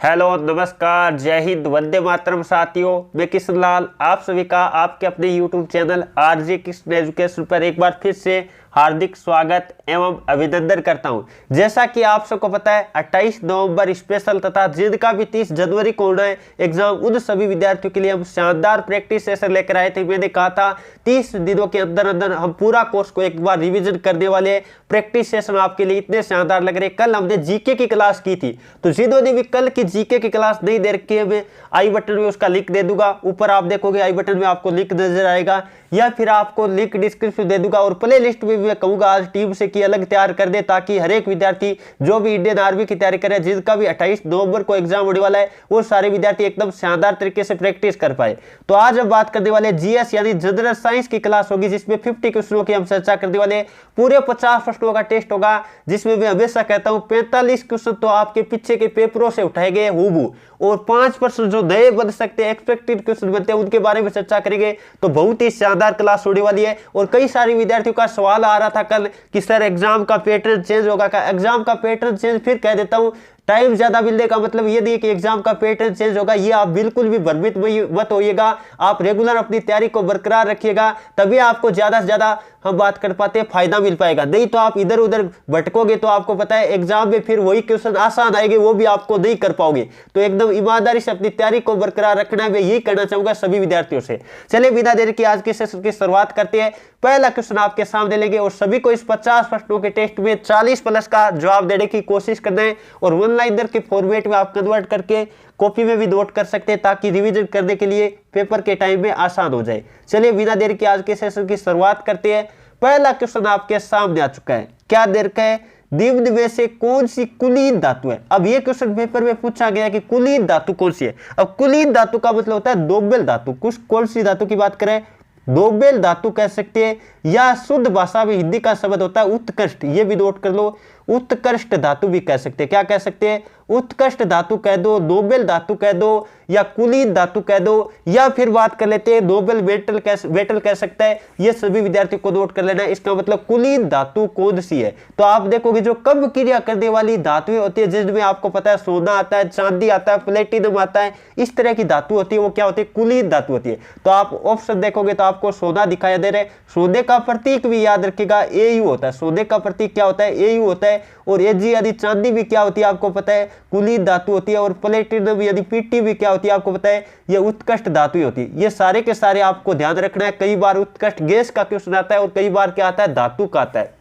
Hello नमस्कार जय हिंद वंदे मातरम साथियों, मैं किशन लाल आप सभी का आपके अपने YouTube channel RJ Kishan education पर एक बार फिर से हार्दिक स्वागत एवं अभिनंदन करता हूं। जैसा कि आप सबको पता है 28 नवंबर स्पेशल तथा जिनका भी 30 जनवरी को होना है एग्जाम, उन सभी विद्यार्थियों के लिए हम शानदार प्रैक्टिस सेशन लेकर आए थे। मैंने कहा था 30 दिनों के अंदर अंदर हम पूरा कोर्स को एक बार रिवीजन करने वाले हैं। प्रैक्टिस सेशन आपके लिए इतने शानदार लग रहे। कल हमने जीके की क्लास की थी, तो जिन्होंने भी कल की जीके की क्लास नहीं दे रखी है मैं आई बटन में उसका लिंक दे दूंगा। ऊपर आप देखोगे आई बटन में आपको लिंक नजर आएगा या फिर आपको लिंक डिस्क्रिप्शन दे दूंगा। और प्ले लिस्ट में मैं कहूंगा आज टीम से कि अलग तैयार कर दे, ताकि हर एक विद्यार्थी जो भी इंडियन आर्मी की तैयारी करे, जिनका भी 28 नवंबर को एग्जाम होने वाला है, वो सारे विद्यार्थी एकदम शानदार तरीके से प्रैक्टिस कर पाए। तो आज हम बात करने वाले जीएस यानी जनरल साइंस की क्लास होगी, जिसमें 50 क्वेश्चनों की हम चर्चा करने वाले। पूरे 50 प्रश्नों का टेस्ट होगा, जिसमें मैं हमेशा कहता हूं 45 क्वेश्चन तो आपके पीछे के पेपरों से उठाए गए हूबहू, और 5% जो नए बन सकते हैं, एक्सपेक्टेड क्वेश्चन बनते हैं, उनके बारे में चर्चा करेंगे। तो बहुत ही शानदार क्लास होने वाली है। और कई सारे विद्यार्थियों का सवाल आ रहा था कल कि सर एग्जाम का पैटर्न चेंज होगा क्या? एग्जाम का पैटर्न चेंज फिर कह देता हूं, टाइम ज्यादा मिलने का मतलब ये नहीं कि एग्जाम का पैटर्न चेंज होगा। ये आप बिल्कुल भी भ्रमित मत होइएगा। आप रेगुलर अपनी तैयारी को बरकरार रखिएगा, तभी आपको ज्यादा से ज्यादा हम बात कर पाते हैं, फायदा मिल पाएगा। नहीं तो आप इधर उधर भटकोगे तो आपको पता है एग्जाम में फिर वही क्वेश्चन आसान आएंगे, वो भी आपको नहीं कर पाओगे। तो एकदम ईमानदारी से अपनी तैयारी को बरकरार रखना है, मैं यही कहना चाहूंगा सभी विद्यार्थियों से। चलिए बिना देर की आज के सेशन की शुरुआत करते हैं। पहला क्वेश्चन आपके सामने लेंगे और सभी को इस 50 प्रश्नों के टेस्ट में 40+ का जवाब देने की कोशिश करना है। और वन लाइनर के फॉर्मेट में आप कन्वर्ट करके कॉपी में भी नोट कर सकते हैं, ताकि रिवीजन करने के लिए पेपर के टाइम में आसान हो जाए। चलिए बिना देर के आज के सेशन की शुरुआत करते हैं। पहला क्वेश्चन आपके सामने आ चुका है। क्या दे रखा है? निम्न में से कौन सी कुलीन धातु है? अब ये क्वेश्चन पेपर में पूछा गया कि कुलीन धातु कौन सी है। अब कुलीन धातु का मतलब होता है नोबेल धातु। कुछ कौन सी धातु की बात करें? नोबेल धातु कह सकते हैं, या शुद्ध भाषा में हिंदी का शब्द होता है उत्कृष्ट, ये भी नोट कर लो। उत्कृष्ट धातु भी कह सकते हैं। क्या कह सकते हैं? उत्कृष्ट धातु कह दो, नोबेल धातु कह दो, या कुलीन धातु कह दो, या फिर बात कर लेते हैं नोबेल मेटल कह सकता है। ये सभी विद्यार्थियों को नोट कर लेना है। इसका मतलब कुलीन धातु कौन सी है? तो आप देखोगे जो कम क्रिया करने वाली धातुएं होती है, जिसमें आपको पता है सोना आता है, चांदी आता है, प्लेटिनम आता है, इस तरह की धातु होती है, वो क्या होती है? कुलीन धातु होती है। तो आप ऑप्शन देखोगे तो आपको सोना दिखाई दे रहा है। सोने का प्रतीक भी याद रखिएगा AU होता है। सोने का प्रतीक क्या होता है? AU होता है। और AG यानी चांदी भी क्या होती है आपको पता है? कुलीन धातु होती है। और प्लेटिनम यानी PT भी क्या होती है आपको पता है? ये उत्कृष्ट धातु होती है। ये सारे के सारे आपको ध्यान रखना है। कई बार उत्कृष्ट गैस का क्वेश्चन आता है और कई बार क्या आता है? धातु का आता है।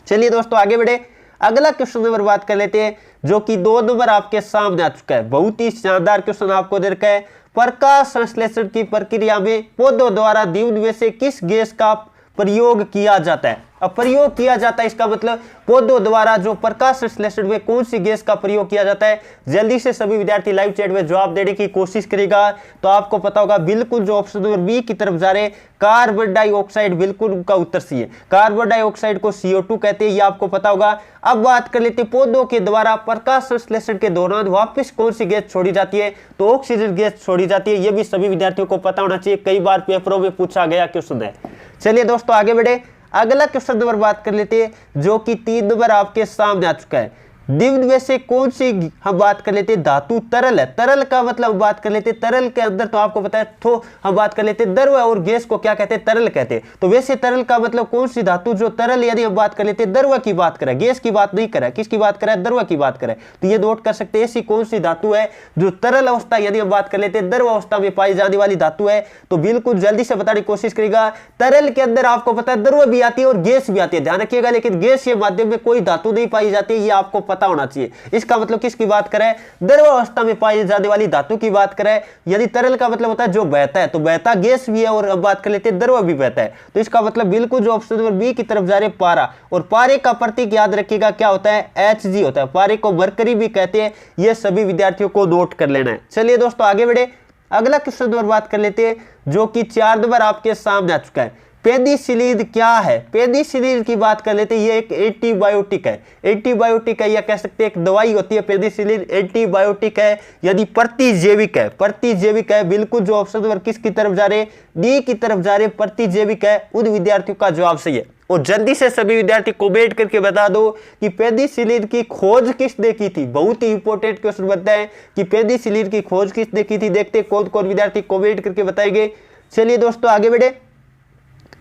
चलिए दोस्तों आगे बढ़े। अगला क्वेश्चन नंबर बात कर लेते हैं, जो कि 2 नंबर आपके सामने आ चुका है। बहुत ही शानदार क्वेश्चन आपको दे रखा है। प्रकाश संश्लेषण की प्रक्रिया में पौधों द्वारा निम्न में से किस गैस का प्रयोग किया जाता है? अब प्रयोग किया जाता है, इसका मतलब पौधों द्वारा जो प्रकाश संश्लेषण में कौन सी गैस का प्रयोग किया जाता है? जल्दी से सभी विद्यार्थी लाइव चैट में जवाब देने की कोशिश करेगा। तो आपको पता होगा बिल्कुल जो ऑप्शन नंबर बी की तरफ जा रहे, कार्बन डाइऑक्साइड, बिल्कुल उनका उत्तर सी है। कार्बन डाइऑक्साइड को CO2 कहते हैं, ये आपको पता होगा। अब बात कर लेते हैं पौधों के द्वारा प्रकाश संश्लेषण के दौरान वापस कौन सी गैस छोड़ी जाती है? तो ऑक्सीजन गैस छोड़ी जाती है। ये भी सभी विद्यार्थियों को पता होना चाहिए, कई बार पेपरों में पूछा गया क्वेश्चन है। चलिए दोस्तों आगे बढ़े। अगला क्वेश्चन नंबर बात कर लेते हैं, जो कि 3 नंबर आपके सामने आ चुका है। निम्न में से कौन सी हम बात कर लेते हैं धातु तरल है? तरल का मतलब बात कर लेते हैं, तरल के अंदर तो आपको पता है, तो हम बात कर लेते हैं द्रव, और गैस को क्या कहते हैं? तरल कहते हैं। तो वैसे तरल का मतलब कौन सी धातु जो तरल, यानी हम बात कर लेते हैं द्रव की बात करें, गैस की बात नहीं करें। किसकी बात करें? द्रव की बात करें। तो ये नोट कर सकते हैं, ऐसी कौन सी धातु है जो तरल अवस्था यानी हम बात कर लेते हैं द्रव अवस्था में पाई जाने वाली धातु है? तो बिल्कुल जल्दी से बताने की कोशिश करेगा। तरल के अंदर आपको पता है द्रव भी आती है और गैस भी आती है, ध्यान रखिएगा। लेकिन गैस के माध्यम में कोई धातु नहीं पाई जाती, ये आपको पता होना चाहिए। इसका मतलब किसकी बात करें? द्रव अवस्था में पाई जाने वाली धातु की बात करें। यानी तरल का मतलब होता है जो बहता है, तो बहता गैस भी है, और अब बात कर लेते हैं द्रव भी बहता है। तो इसका मतलब बिल्कुल जो ऑप्शन नंबर बी की तरफ जा रहे पारा। और पारे का प्रतीक याद रखिएगा क्या होता है? Hg होता है। पारे को मरकरी भी कहते हैं। ये सभी विद्यार्थियों को नोट कर लेना है। चलिए दोस्तों आगे बढ़े। अगला क्वेश्चन नंबर बात कर लेते हैं, जो कि 4 नंबर आपके सामने आ चुका है। पेनिसिलिन क्या है? पेनिसिलिन की बात कर लेते हैं, ये एक एंटीबायोटिक है। एंटीबायोटिक है या कह सकते हैं एक दवाई होती है। पेनिसिलिन एंटीबायोटिक है, यदि प्रतिजैविक है। प्रतिजैविक है, बिल्कुल जो ऑप्शन नंबर किसकी तरफ जा रहे, डी की तरफ जा रहे, प्रतिजैविक है, उन विद्यार्थियों का जवाब सही है। और जल्दी से सभी विद्यार्थी कमेंट करके बता दो कि पेनिसिलिन की खोज किसने की थी। बहुत ही इंपॉर्टेंट क्वेश्चन बनता है कि पेनिसिलिन की खोज किसने की थी। देखते हैं कौन कौन विद्यार्थी कमेंट करके बताएंगे। चलिए दोस्तों आगे बढ़े,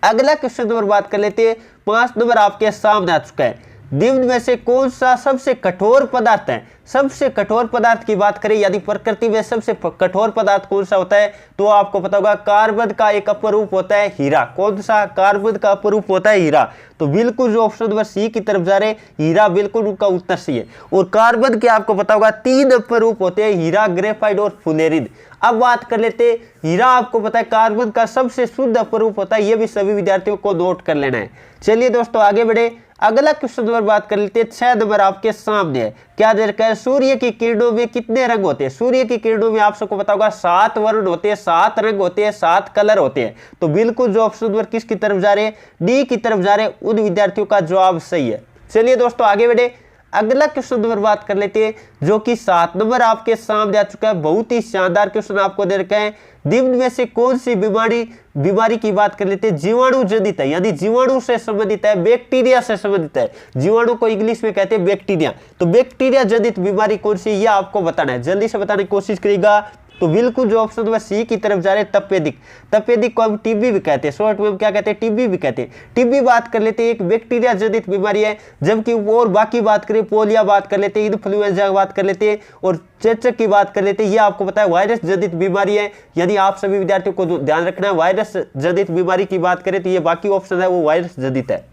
अगला क्वेश्चन नंबर बात कर लेते हैं। 5 नंबर आपके सामने आ चुका है। निम्न में से कौन सा सबसे कठोर पदार्थ है? सबसे कठोर पदार्थ की बात करें, यदि प्रकृति में सबसे कठोर पदार्थ कौन सा होता है, तो आपको पता होगा कार्बन का एक अपरूप होता है हीरा। कौन सा? कार्बन का अपरूप होता है हीरा। तो बिल्कुल जो ऑप्शन नंबर सी की तरफ जा रहे, हीरा, बिल्कुल उनका उत्तर सही है। और कार्बन के आपको पता होगा 3 अपरूप होते हैं, हीरा, ग्रेफाइट और फ्लोरीन। अब बात कर लेते हैं, हीरा आपको पता है कार्बन का सबसे शुद्ध अपरूप होता है, यह भी सभी विद्यार्थियों को नोट कर लेना है। चलिए दोस्तों आगे बढ़े, अगला क्वेश्चन नंबर बात कर लेते हैं। 6 नंबर आपके सामने है। क्या दे रखा है? सूर्य की किरणों में कितने रंग होते हैं? सूर्य की किरणों में आप सबको पता होगा 7 वर्ण होते हैं, 7 रंग होते हैं, 7 कलर होते हैं। तो बिल्कुल जो ऑप्शन नंबर किसकी तरफ जा रहे हैं, डी की तरफ जा रहे हैं, उन विद्यार्थियों का जवाब सही है। चलिए दोस्तों आगे बढ़े, अगला क्वेश्चन नंबर बात कर लेते हैं, जो कि 7 नंबर आपके सामने आ चुका है। बहुत ही शानदार क्वेश्चन आपको दे रखा है। निम्न में से कौन सी बीमारी की बात कर लेते हैं जीवाणु जनित है, यानी जीवाणु से संबंधित है, बैक्टीरिया से संबंधित है। जीवाणु को इंग्लिश में कहते हैं बैक्टीरिया। तो बैक्टीरिया जनित बीमारी कौन सी, यह आपको बताना है। जल्दी से बताने की कोशिश करेगा। तो बिल्कुल जो ऑप्शन नंबर सी की तरफ जा रहे हैं, तपेदिक। तपेदिक को हम टीबी भी कहते हैं, शॉर्ट में हम क्या कहते हैं, टीबी भी कहते हैं। टीबी बात कर लेते हैं, एक बैक्टीरिया जनित बीमारी है। जबकि और बाकी बात करें, पोलियो बात कर लेते हैं, इन्फ्लुएंजा बात कर लेते हैं, और चेचक की बात कर लेते हैं, ये आपको पता है वायरस जनित बीमारी है। यदि आप सभी विद्यार्थियों को ध्यान रखना है, वायरस जनित बीमारी की बात करें तो ये बाकी ऑप्शन है वो वायरस जनित है।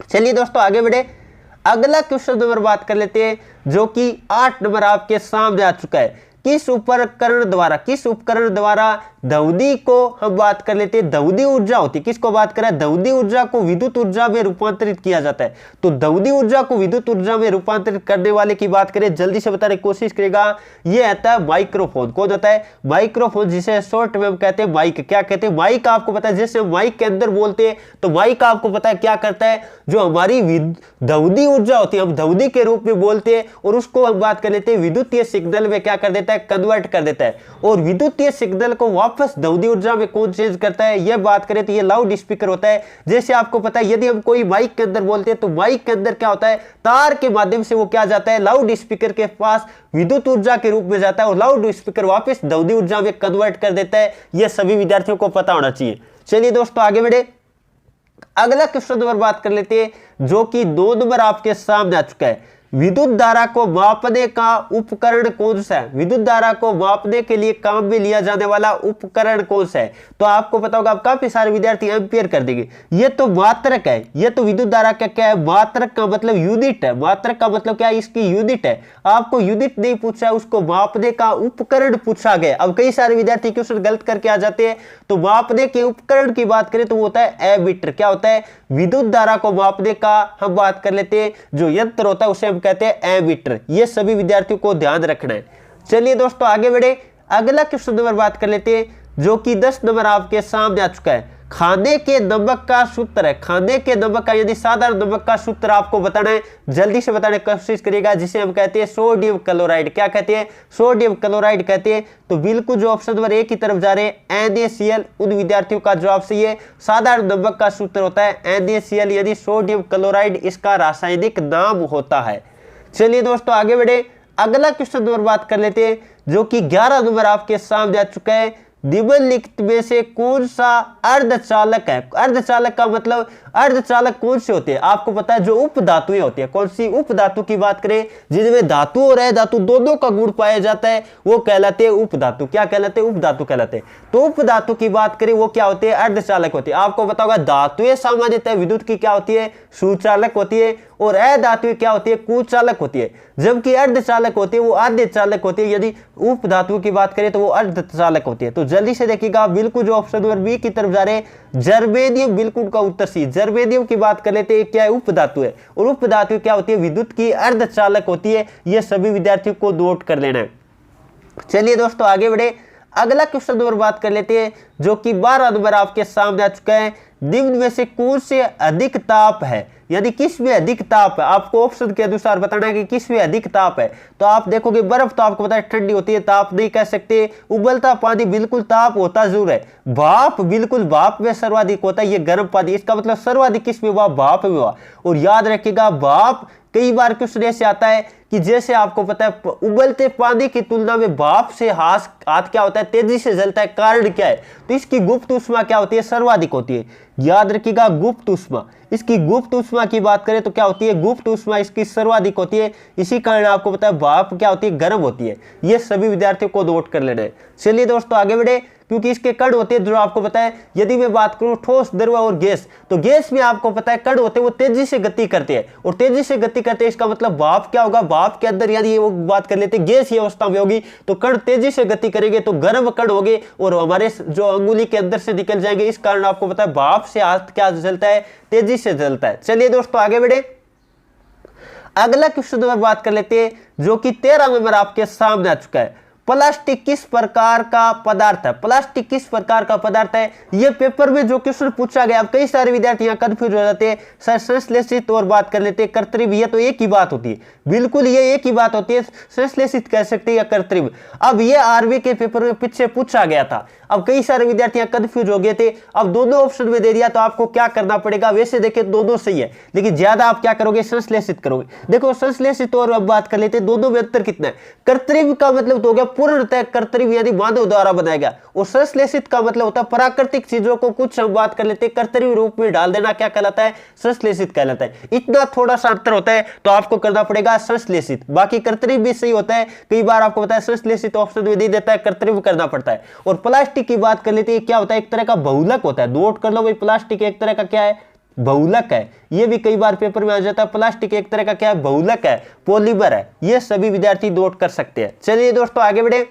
चलिए दोस्तों आगे बढ़े, अगला क्वेश्चन नंबर बात कर लेते हैं, जो कि 8 नंबर आपके सामने आ चुका है। किस उपकरण द्वारा दाऊदी को हम बात कर लेते हैं, दाऊदी ऊर्जा होती है। किसको बात करें? दाऊदी ऊर्जा को विद्युत ऊर्जा में रूपांतरित किया जाता है। तो दाऊदी ऊर्जा को विद्युत ऊर्जा में रूपांतरित करने वाले की बात करें, जल्दी से बताने की कोशिश करेगा। यह आता है माइक्रोफोन। कौन होता है? माइक्रोफोन, जिसे शॉर्ट में हम कहते हैं माइक। क्या कहते हैं? माइक आपको पता है, जैसे माइक के अंदर बोलते हैं तो माइक आपको पता है क्या करता है, जो हमारी दाऊदी ऊर्जा होती है, हम दाऊदी के रूप में बोलते हैं, और उसको हम बात कर लेते हैं विद्युतीय सिग्नल में क्या कर देता है, कन्वर्ट कर देता है। और विद्युतीय सिग्नल को वापस दाऊदी ऊर्जा में कौन चेंज करता है, यह बात करें तो यह लाउड स्पीकर होता है। जैसे आपको पता है, यदि हम कोई माइक के अंदर बोलते हैं तो माइक के अंदर क्या होता है, तार के माध्यम से वो क्या जाता है, लाउड स्पीकर के पास विद्युत ऊर्जा के रूप में जाता है, और लाउड स्पीकर वापस दाऊदी ऊर्जा में कन्वर्ट कर देता है। यह सभी विद्यार्थियों को पता होना चाहिए। चलिए दोस्तों आगे बढ़े, अगला क्वेश्चन नंबर बात कर लेते हैं, जो कि 2 नंबर आपके सामने आ चुका है। विद्युत धारा को मापने का उपकरण कौन सा है? विद्युत धारा को मापने के लिए काम में लिया जाने वाला उपकरण कौन सा है? तो आपको पता होगा, आप काफी सारे विद्यार्थी एम्पियर कर देंगे। ये तो मात्रक है। ये तो विद्युत धारा का क्या है, मात्रक का मतलब यूनिट है। मात्रक का मतलब क्या है, इसकी यूनिट है। आपको यूनिट नहीं पूछा, उसको मापने का उपकरण पूछा गया। अब कई सारे विद्यार्थी क्वेश्चन गलत करके आ जाते हैं। तो मापने के उपकरण की बात करें तो वो होता है एमीटर। क्या होता है? विद्युत धारा को मापने का हम बात कर लेते हैं, जो यंत्र होता है उसे हम कहते हैं एमीटर। ये सभी विद्यार्थियों को ध्यान रखना है। चलिए दोस्तों आगे बढ़े, अगला क्वेश्चन नंबर बात कर लेते हैं, जो कि 10 नंबर आपके सामने आ चुका है। खाने के नमक का सूत्र है। खाने के नमक का, यानी साधारण नमक का सूत्र आपको बताना है। जल्दी से बताने की कोशिश करिएगा, जिसे हम कहते हैं सोडियम क्लोराइड। क्या कहते हैं? सोडियम क्लोराइड कहते हैं। तो बिल्कुल जो ऑप्शन नंबर ए की तरफ जा रहे हैं NaCl, उन विद्यार्थियों का जवाब सही है। साधारण नमक का सूत्र होता है NaCl, यानी सोडियम क्लोराइड इसका रासायनिक नाम होता है। चलिए दोस्तों आगे बढ़े, अगला क्वेश्चन नंबर बात कर लेते हैं, जो कि 11 नंबर आपके सामने आ चुका है। निम्नलिखित में से कौन सा अर्धचालक है? अर्धचालक का मतलब, अर्धचालक कौन से होते हैं? आपको पता है, जो उप धातुएं होती है। कौन सी उप धातु की बात करें? जिनमें धातु और अधातु दोनों का गुण पाया जाता है, वो कहलाते हैं उप धातु। क्या कहलाते हैं? उप धातु कहलाते हैं। तो उप धातु की बात करें, वो क्या होते हैं? अर्धचालक होते हैं। आपको पता होगा, धातुएं सामान्यतः विद्युत की क्या होती है? सुचालक होती है, और अधातु क्या होती है? कुचालक होती है। जबकि अर्धचालक होती है वो अर्धचालक होती है। यदि उप धातु की बात करें तो वो अर्धचालक होती है। तो जल्दी से देखिएगा, बिल्कुल जो ऑप्शन नंबर बी की तरफ जा रहे हैं, जर्मेनियम, बिल्कुल का उत्तर सी। जर्मेनियम की बात कर लेते हैं, क्या है? उप धातु है। और उप धातु क्या होती है? विद्युत की अर्धचालक होती है। यह सभी विद्यार्थियों को नोट कर लेना है। चलिए दोस्तों आगे बढ़े, अगला क्वेश्चन नंबर बात कर लेते हैं, जो कि 12 नंबर आपके सामने आ चुका है। निम्न में से कौन से अधिक ताप है, यानी किस में अधिक ताप है, आपको ऑप्शन के अनुसार बताना है कि किस में अधिक ताप है। तो आप देखोगे बर्फ तो आपको पता है ठंडी होती है, ताप नहीं कह सकते। उबलता पानी बिल्कुल ताप होता जरूर है। भाप बिल्कुल भाप में सर्वाधिक होता है, ये गर्म पानी, इसका मतलब सर्वाधिक किस में हुआ, भाप में हुआ। और याद रखिएगा भाप कई बार क्वेश्चन ऐसे आता है कि जैसे आपको पता है उबलते पानी की तुलना में भाप से हाथ क्या होता है, तेजी से जलता है, कारण क्या है, तो इसकी गुप्त ऊष्मा क्या होती है, सर्वाधिक होती है। याद रखिएगा गुप्त ऊष्मा, इसकी गुप्त ऊष्मा की बात करें तो क्या होती है, गुप्त ऊष्मा इसकी सर्वाधिक होती है। इसी कारण आपको पता है भाप क्या होती है, गर्म होती है। ये सभी विद्यार्थियों को नोट कर लेना है। चलिए दोस्तों आगे बढ़े, क्योंकि इसके कण होते हैं जो आपको पता है। यदि मैं बात करूं ठोस, द्रव और गैस, तो गैस में आपको पता है कण होते हैं वो तेजी से गति करते हैं, और तेजी से गति करते हैं इसका मतलब भाप क्या होगा, भाप के अंदर यदि वो बात कर लेते हैं गैस ये अवस्था में होगी तो कण तेजी से गति करेंगे तो गर्म कण होंगे और हमारे जो अंगुली के अंदर से निकल जाएंगे। इस कारण आपको पता है भाप से हाथ क्या जलता है, तेजी से जलता है। चलिए दोस्तों आगे बढ़े, अगला क्वेश्चन नंबर बात कर लेते हैं जो कि 13 नंबर आपके सामने आ चुका है। प्लास्टिक किस प्रकार का पदार्थ है, प्लास्टिक किस प्रकार का पदार्थ है, ये पेपर में जो क्वेश्चन पूछा गया। अब कई सारे विद्यार्थी यहाँ कंफ्यूज हो जाते हैं, सर संश्लेषित और बात कर लेते हैं कृत्रिम, ये तो एक ही बात होती है, बिल्कुल ये एक ही बात होती है, संश्लेषित कह सकते हैं या कृत्रिम। अब ये आरबी के पेपर में पीछे पूछा गया था। अब कई सारे विद्यार्थी यहाँ कंफ्यूज हो गए थे, अब दोनों ऑप्शन में दे दिया तो आपको क्या करना पड़ेगा, वैसे देखें दोनों सही है लेकिन ज्यादा आप क्या करोगे, संश्लेषित करोगे। देखो संश्लेषित और अब बात कर लेते हैं, दोनों में अंतर कितना है। कृत्रिम का मतलब तो हो गया पूर्णतः कृत्रिम यानी मानव द्वारा बनाया गया, और संश्लेषित का मतलब होता है प्राकृतिक चीजों को कुछ हम बात कर लेते हैं कृत्रिम रूप में डाल देना, क्या कहलाता है, संश्लेषित कहलाता है। इतना थोड़ा सा अंतर होता है तो आपको करना पड़ेगा संश्लेषित, बाकी कृत्रिम भी सही होता है। कई बार आपको पता है संश्लेषित ऑप्शन में नहीं देता है, कृत्रिम करना पड़ता है। और प्लास्टिक की बात कर लेते हैं, क्या होता है, एक तरह का बहुलक होता है, नोट कर लो भाई, प्लास्टिक एक तरह का क्या है, बहुलक है। ये भी कई बार पेपर में आ जाता है, प्लास्टिक एक तरह का क्या है, बहुलक है, पॉलीमर है। ये सभी विद्यार्थी नोट कर सकते हैं। चलिए दोस्तों आगे बढ़े,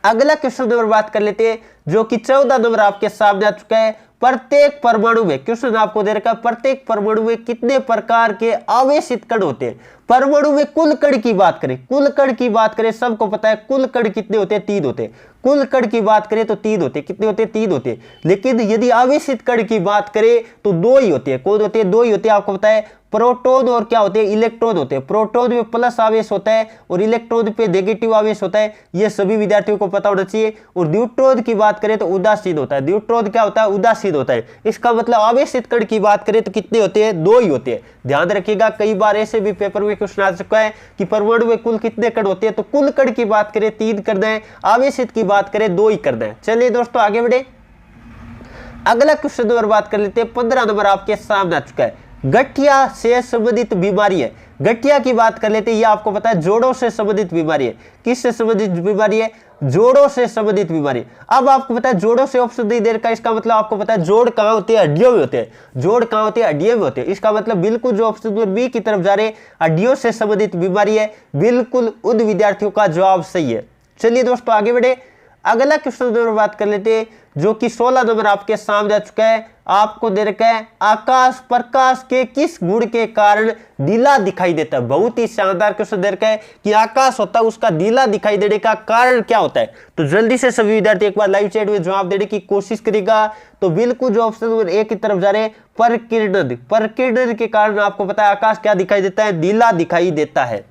अगला क्वेश्चन नंबर बात कर लेते हैं जो कि 14 नंबर आपके सामने आ चुका है। प्रत्येक परमाणु में, क्वेश्चन आपको दे रखा है, प्रत्येक परमाणु में कितने प्रकार के आवेशित कण होते हैं। परमाणु में कुल कण की बात करें, कुल कण की बात करें, सबको पता है कुल कण कितने होते हैं, 3 होते हैं। कुल कण की बात करें तो 3 होते हैं, कितने होते हैं, 3 होते हैं। लेकिन यदि आवेशित कण की बात करें तो 2 ही होते हैं। कौन होते हैं, 2 ही होते हैं। आपको पता है प्रोटॉन और क्या होते हैं, इलेक्ट्रॉन होते हैं। प्रोटॉन में प्लस आवेश होता है और इलेक्ट्रॉन पे नेगेटिव आवेश होता है, ये सभी विद्यार्थियों को पता होना चाहिए। और न्यूट्रॉन की बात करें तो उदासीन होता है। न्यूट्रॉन क्या होता है, उदासीन होता है। इसका मतलब आवेशित कण की बात करें तो कितने होते हैं, 2 ही होते हैं। ध्यान रखिएगा, कई बार ऐसे भी पेपर में क्वेश्चन आ चुका है कि परमाणु में कुल कितने कण होते हैं, तो कुल कण की बात करें 3 करना है, आवेशित की बात करें 2 ही करना है। चलिए दोस्तों आगे बढ़े, अगला क्वेश्चन नंबर बात कर लेते हैं। 15 नंबर आपके सामने आ चुका है। गठिया से संबंधित बीमारी है। गठिया की बात कर लेते हैं, ये आपको पता है जोड़ों से संबंधित बीमारी है। किससे संबंधित बीमारी है, जोड़ों से संबंधित बीमारी। अब आपको पता है जोड़ों से ऑप्शन नहीं दे रखा, इसका मतलब आपको पता है जोड़ कहां होते हैं, हड्डियों में होते हैं। जोड़ कहां होते हैं, हड्डियों में होते हैं। इसका मतलब बिल्कुल जो ऑप्शन नंबर बी की तरफ जा रहे हैं, हड्डियों से संबंधित बीमारी है, बिल्कुल उन विद्यार्थियों का जवाब सही है। चलिए दोस्तों आगे बढ़े, अगला क्वेश्चन नंबर बात कर लेते हैं जो कि 16 नंबर आपके सामने आ चुका है। आपको दे रखा है आकाश प्रकाश के किस गुण के कारण नीला दिखाई देता है। बहुत ही शानदार क्वेश्चन दे रखा है कि आकाश होता है उसका नीला दिखाई देने का कारण क्या होता है। तो जल्दी से सभी विद्यार्थी एक बार लाइव चैट में जवाब देने की कोशिश करेगा। तो बिल्कुल जो ऑप्शन नंबर ए की तरफ जा रहे हैं, परकिरण। परकिरण के कारण आपको पता है आकाश क्या दिखाई देता है, नीला दिखाई देता है।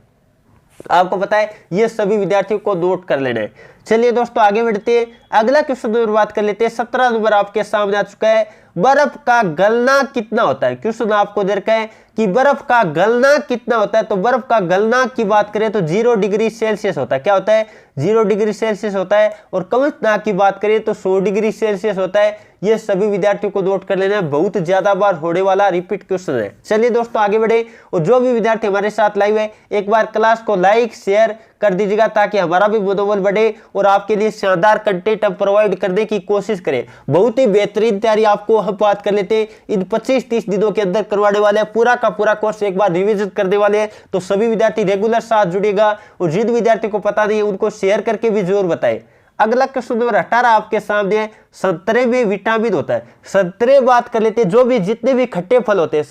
आपको पता है, ये सभी विद्यार्थियों को नोट कर लेना है। चलिए दोस्तों आगे बढ़ते हैं, अगला क्वेश्चन नंबर बात कर लेते हैं। 17 नंबर आपके सामने आ चुका है। बर्फ का गलना कितना होता है। क्वेश्चन आपको दे रखा है कि बर्फ का गलना कितना होता है। तो बर्फ का गलना की बात करें तो 0 डिग्री सेल्सियस होता है। क्या होता है, 0 डिग्री सेल्सियस होता है। और कवचनाक की बात करें तो 100 डिग्री सेल्सियस होता है। ये सभी विद्यार्थियों को नोट कर लेना है, बहुत ज्यादा बार होने वाला रिपीट क्वेश्चन है। चलिए दोस्तों आगे बढ़े, और जो भी विद्यार्थी हमारे साथ लाइव है एक बार क्लास को लाइक शेयर कर दीजिएगा ताकि हमारा भी मनोबल बढ़े और आपके लिए शानदार कंटेंट हम प्रोवाइड करने की कोशिश करें। बहुत ही बेहतरीन तैयारी आपको हम बात कर लेते हैं इन 25-30 दिनों के अंदर करवाने वाले हैं। पूरा का पूरा कोर्स एक बार रिविजन करने वाले हैं। तो सभी विद्यार्थी रेगुलर साथ जुड़ेगा, और जिन विद्यार्थी को पता नहीं है उनको शेयर करके भी जरूर बताएं। अगला क्वेश्चन नंबर 18 आपके सामने है, संतरे में विटामिन होता है। संतरे बात कर लेते हैं, जो भी जितने भी खट्टे फल होते हैं,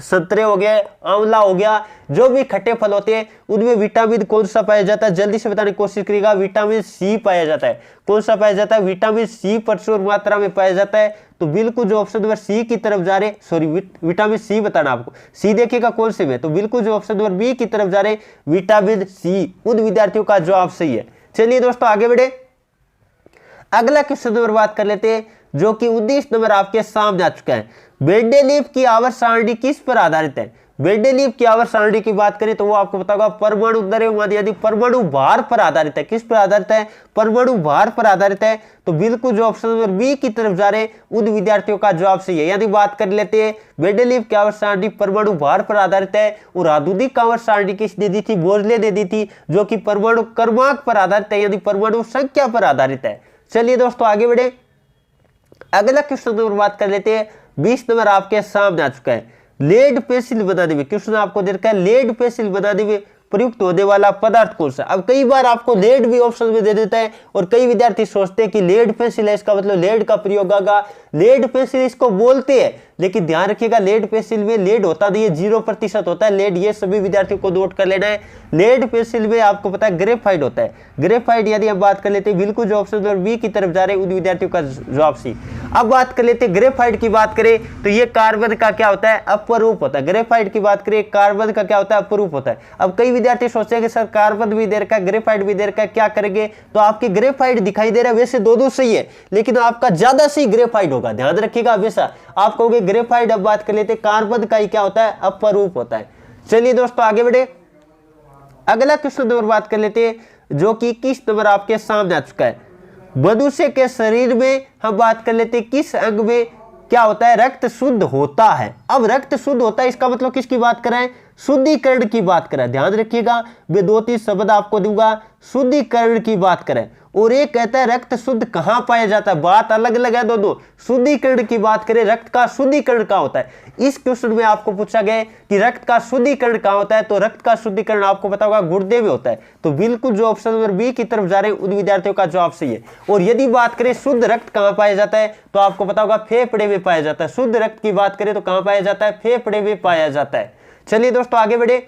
संतरे हो गए, आंवला हो गया, जो भी खट्टे फल होते हैं उनमें विटामिन कौन सा पाया जाता है, जल्दी से बताने की कोशिश करिएगा। विटामिन सी पाया जाता है। कौन सा पाया जाता है? विटामिन सी प्रचुर मात्रा में पाया जाता है। तो बिल्कुल जो ऑप्शन नंबर सी की तरफ जा रहे, सॉरी विटामिन सी बताना आपको, सी देखिएगा कौन से में, तो बिल्कुल जो ऑप्शन नंबर बी की तरफ जा रहे विटामिन सी, उन विद्यार्थियों का जवाब सही है। चलिए दोस्तों आगे बढ़े, अगला क्वेश्चन नंबर बात कर लेते हैं, जो कि 19 नंबर आपके सामने आ चुका है। मेंडेलीव की आवर्त सारणी किस पर आधारित है? मेंडेलीव की आवर्त सारणी की बात करें तो वो आपको पता होगा परमाणु द्रव्यमान यानी परमाणु भार पर आधारित है। किस पर आधारित है? परमाणु भार पर आधारित है। तो बिल्कुल जो ऑप्शन नंबर बी की तरफ जा रहे उन विद्यार्थियों का जवाब सही है। यानी बात कर लेते हैं, मेंडेलीव की आवर्त सारणी परमाणु भार पर आधारित है और आधुनिक आवर्त सारणी किसने दी थी? बोर्जले ने दी थी, जो कि परमाणु क्रमांक पर आधारित है यानी परमाणु संख्या पर आधारित है। चलिए दोस्तों आगे बढ़े, अगला क्वेश्चन नंबर बात कर लेते हैं, 20 नंबर आपके सामने आ चुका है। लेड पेंसिल बनाने में, क्वेश्चन आपको दे रखा है, लेड पेंसिल बनाने में प्रयुक्त होने वाला पदार्थ कौन सा? अब कई बार आपको लेड भी ऑप्शन में दे देता है और कई विद्यार्थी सोचते हैं कि लेड पेंसिल है, इसका मतलब लेड का प्रयोग होगा। लेड पेंसिल इसको बोलते हैं, लेकिन ध्यान रखिएगा लेड पेंसिल में लेड होता नहीं है, 0% होता है लेड। ये सभी विद्यार्थियों को नोट कर लेना है। लेड पेंसिल में आपको पता है ग्रेफाइट होता है। ग्रेफाइट यदि हम बात कर लेते हैं, बिल्कुल जो ऑप्शन नंबर बी की तरफ जा रहे हैं उन विद्यार्थियों का जवाब सी। अब बात कर लेते हैं ग्रेफाइट की बात करें तो ये कार्बन का क्या होता है? अपरूप होता है। ग्रेफाइट की बात करें, कार्बन का क्या होता है? अपरूप होता है। अब कई विद्यार्थी सोचते हैं कि सर कार्बन भी दे रखा है, ग्रेफाइट भी दे रखा है, क्या करेंगे? तो आपके ग्रेफाइट दिखाई दे रहा है, वैसे दोनों सही है, लेकिन आपका ज्यादा सही ग्रेफाइट होगा। ध्यान रखिएगा हमेशा आप कहोगे ग्रेफाइट। अब बात कर लेते हैं, कार्बन का ही क्या होता है? अपरूप होता है। चलिए दोस्तों आगे बढ़े, अगला क्वेश्चन नंबर बात कर लेते हैं, जो कि 21 नंबर आपके सामने आ चुका है। मनुष्य के शरीर में हम बात कर लेते हैं, किस अंग में क्या होता है? रक्त शुद्ध होता है। अब रक्त शुद्ध होता है, इसका मतलब किसकी बात कर रहे हैं? शुद्धिकरण की बात करें। ध्यान रखिएगा, मैं 2-3 शब्द आपको दूंगा, शुद्धिकरण की बात करें। और एक कहता है रक्त शुद्ध कहां पाया जाता है, बात अलग अलग है दोनों। शुद्धिकरण की बात करें, रक्त का शुद्धिकरण कहां होता है? इस क्वेश्चन में आपको पूछा गया कि रक्त का शुद्धिकरण कहां होता है, तो रक्त का शुद्धिकरण आपको पता होगा गुर्दे में होता है। तो बिल्कुल जो ऑप्शन नंबर बी की तरफ जा रहे हैं उन विद्यार्थियों का जवाब सही है। और यदि बात करें शुद्ध रक्त कहां पाया जाता है, तो आपको पता होगा फेफड़े में पाया जाता है। शुद्ध रक्त की बात करें तो कहां पाया जाता है? फेफड़े में पाया जाता है। चलिए दोस्तों आगे बढ़े,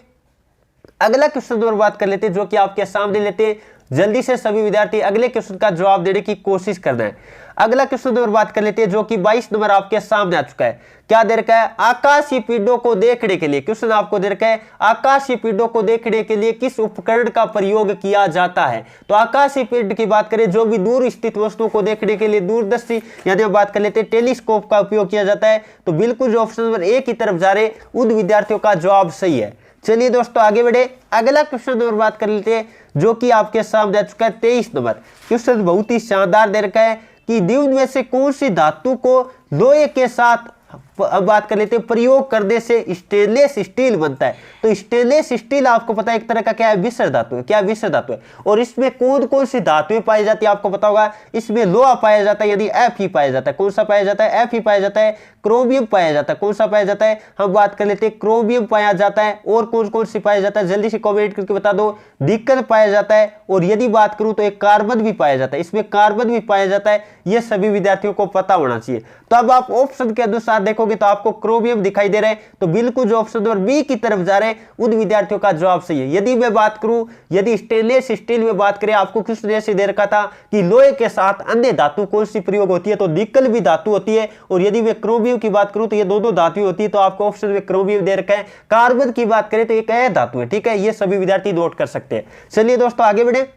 अगला क्वेश्चन नंबर बात कर लेते हैं, जो कि आपके सामने लेते हैं। जल्दी से सभी विद्यार्थी अगले क्वेश्चन का जवाब देने की कोशिश करना है। अगला क्वेश्चन नंबर बात कर लेते हैं, जो कि 22 नंबर आपके सामने आ चुका है। क्या दे रखा है? आकाशीय पिंडों को देखने के लिए, क्वेश्चन आपको दे रखा है, आकाशीय पिंडों को देखने के लिए किस उपकरण का प्रयोग किया जाता है? तो आकाशीय पिंड की बात करें, जो भी दूर स्थित वस्तुओं को देखने के लिए दूरदर्शी यानी बात कर लेते हैं टेलीस्कोप का उपयोग किया जाता है। तो बिल्कुल जो ऑप्शन नंबर ए की तरफ जा रहे उन विद्यार्थियों का जवाब सही है। चलिए दोस्तों आगे बढ़े, अगला क्वेश्चन नंबर बात कर लेते हैं, जो कि आपके सामने आ चुका है 23 नंबर। क्वेश्चन बहुत ही शानदार दे रखा है कि निम्न में से कौन सी धातु को लोहे के साथ अब बात कर लेते हैं प्रयोग करने से स्टेनलेस स्टील बनता है? तो स्टेनलेस स्टील आपको पता है एक तरह का क्या है? मिश्र धातु है। क्या मिश्र धातु है? और इसमें कौन कौन सी धातुएं पाई जाती है आपको पता होगा? इसमें लोहा पाया जाता है, यानी एफ ही पाया जाता है। कौन सा पाया जाता है? एफ ही पाया जाता है। क्रोमियम पाया जाता है। कौन सा पाया जाता है? हम बात कर लेते हैं क्रोमियम पाया जाता है। और कौन कौन सी पाया जाता है? जल्दी से कमेंट करके बता दो। निकल पाया जाता है। और यदि बात करूं तो एक कार्बन भी पाया जाता है, इसमें कार्बन भी पाया जाता है। यह सभी विद्यार्थियों को पता होना चाहिए। तो अब आप ऑप्शन के अनुसार देखोगे तो आपको क्रोमियम दिखाई दे रहा है। तो बिल्कुल जो ऑप्शन नंबर बी की तरफ जा रहे हैं उन विद्यार्थियों का जवाब सही है। यदि मैं बात करूं, यदि स्टेनलेस स्टील में बात करें, आपको किस तरह से दे रखा था कि लोहे के साथ अन्य धातु कौन सी प्रयोग होती है? तो निकल भी धातु होती है। और यदि मैं क्रोमियम की बात करूं तो ये दोनों धातु होती है। तो आपको ऑप्शन में क्रोमियम दे रखा है। कार्बन की बात करें तो एक है धातु है। ठीक है, ये सभी विद्यार्थी नोट कर सकते हैं। चलिए दोस्तों आगे बढ़े,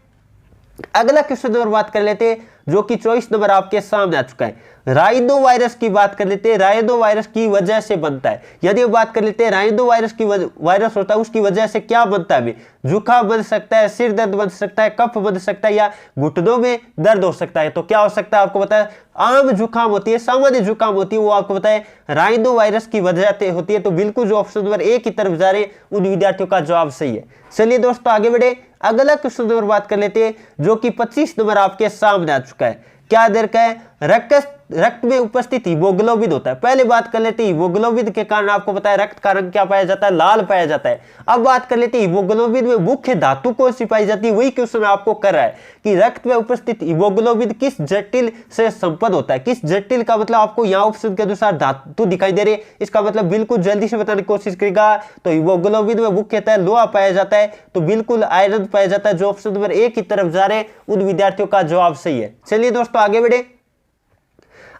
अगला क्वेश्चन नंबर बात कर लेते हैं, जो कि 24 नंबर आपके सामने आ चुका है। राइनो वायरस की बात कर लेते हैं। राइनो वायरस की वजह से बनता है। यदि बात कर लेते हैं राइनो वायरस की वायरस होता है, उसकी वजह से क्या बनता है? जुकाम बन सकता है, सिर दर्द बन सकता है, कफ बन सकता है, या घुटनों में दर्द हो सकता है। तो क्या हो सकता है आपको पता है? आम जुकाम होती है, सामान्य जुकाम होती है, वो आपको पता है राइनो वायरस की वजह से होती है। तो बिल्कुल जो ऑप्शन नंबर ए की तरफ जा रहे उन विद्यार्थियों का जवाब सही है। चलिए दोस्तों आगे बढ़े, अगला क्वेश्चन नंबर बात कर लेते हैं, जो कि 25 नंबर आपके सामने आ चुका है। क्या दे रखा है? रक्त में उपस्थित हीमोग्लोबिन होता है। पहले बात कर लेते हैं हीमोग्लोबिन के कारण आपको पता है रक्त का रंग क्या पाया जाता है? लाल पाया जाता है। अब बात कर लेते हैं हीमोग्लोबिन में मुख्य धातु कौन सी पाई जाती है? वही क्वेश्चन आपको कर रहा है कि रक्त में उपस्थित हीमोग्लोबिन किस जटिल से संपन्न होता है। किस जटिल का मतलब आपको यहाँ ऑप्शन के अनुसार धातु दिखाई दे रही है, इसका मतलब बिल्कुल जल्दी से बताने की कोशिश करेगा। तो हीमोग्लोबिन में मुख्यतः लोहा पाया जाता है, तो बिल्कुल आयरन पाया जाता है। जो ऑप्शन नंबर ए की तरफ जा रहे हैं उन विद्यार्थियों का जवाब सही है। चलिए दोस्तों आगे बढ़े,